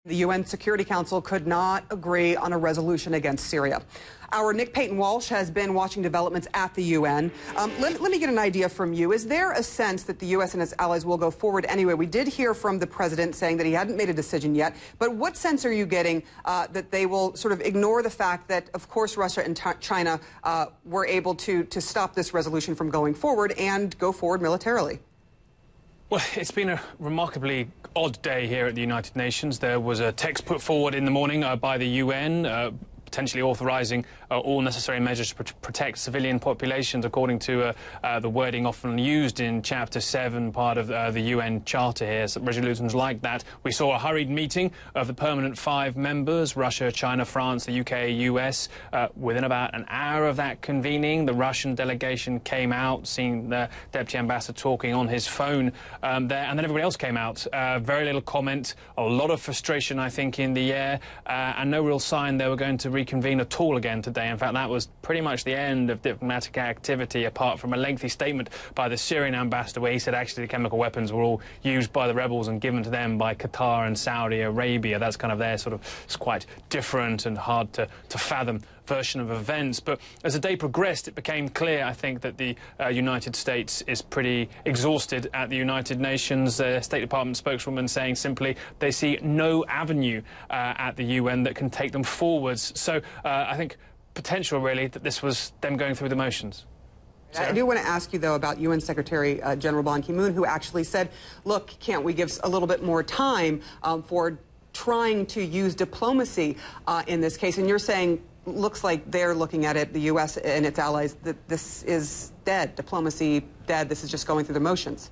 The UN Security Council could not agree on a resolution against Syria. Our Nick Payton-Walsh has been watching developments at the UN. Let me get an idea from you. Is there a sense that the U.S. and its allies will go forward anyway? We did hear from the president saying that he hadn't made a decision yet. But what sense are you getting that they will sort of ignore the fact that, of course, Russia and China were able to stop this resolution from going forward and go forward militarily? Well, it's been a remarkably odd day here at the United Nations. There was a text put forward in the morning by the UN potentially authorising all necessary measures to protect civilian populations, according to the wording often used in Chapter 7, part of the UN Charter here, so resolutions like that. We saw a hurried meeting of the permanent 5 members, Russia, China, France, the UK, US. Within about an hour of that convening, the Russian delegation came out, seeing the Deputy Ambassador talking on his phone there, and then everybody else came out. Very little comment, a lot of frustration, I think, in the air, and no real sign they were going to reconvene at all again today. In fact, that was pretty much the end of diplomatic activity, apart from a lengthy statement by the Syrian ambassador where he said actually the chemical weapons were all used by the rebels and given to them by Qatar and Saudi Arabia. That's kind of their sort of, it's quite different and hard to fathom version of events. But as the day progressed, it became clear, I think, that the United States is pretty exhausted at the United Nations. State Department spokeswoman saying simply they see no avenue at the UN that can take them forwards. So I think potential, really, that this was them going through the motions. I do want to ask you, though, about UN Secretary General Ban Ki-moon, who actually said, look, can't we give a little bit more time for trying to use diplomacy in this case? And you're saying, looks like they're looking at it, the U.S. and its allies, that this is dead, diplomacy dead, this is just going through the motions.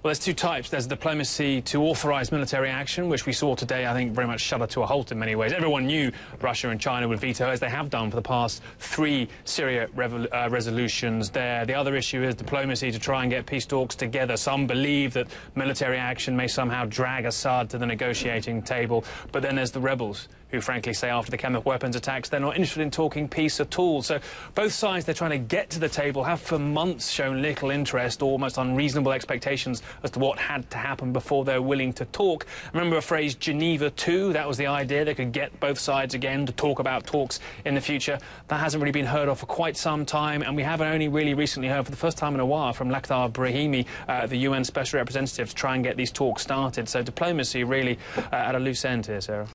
Well, there's two types. There's diplomacy to authorise military action, which we saw today, I think, very much shudder to a halt in many ways. Everyone knew Russia and China would veto, as they have done for the past 3 Syria resolutions there. The other issue is diplomacy to try and get peace talks together. Some believe that military action may somehow drag Assad to the negotiating table. But then there's the rebels, who frankly say after the chemical weapons attacks they're not interested in talking peace at all. So both sides, they're trying to get to the table, have for months shown little interest, almost unreasonable expectations as to what had to happen before they're willing to talk. Remember a phrase, Geneva 2? That was the idea. They could get both sides again to talk about talks in the future. That hasn't really been heard of for quite some time, and we haven't only really recently heard for the first time in a while from Lakhdar Brahimi, the UN Special Representative, to try and get these talks started. So diplomacy really at a loose end here, Sarah.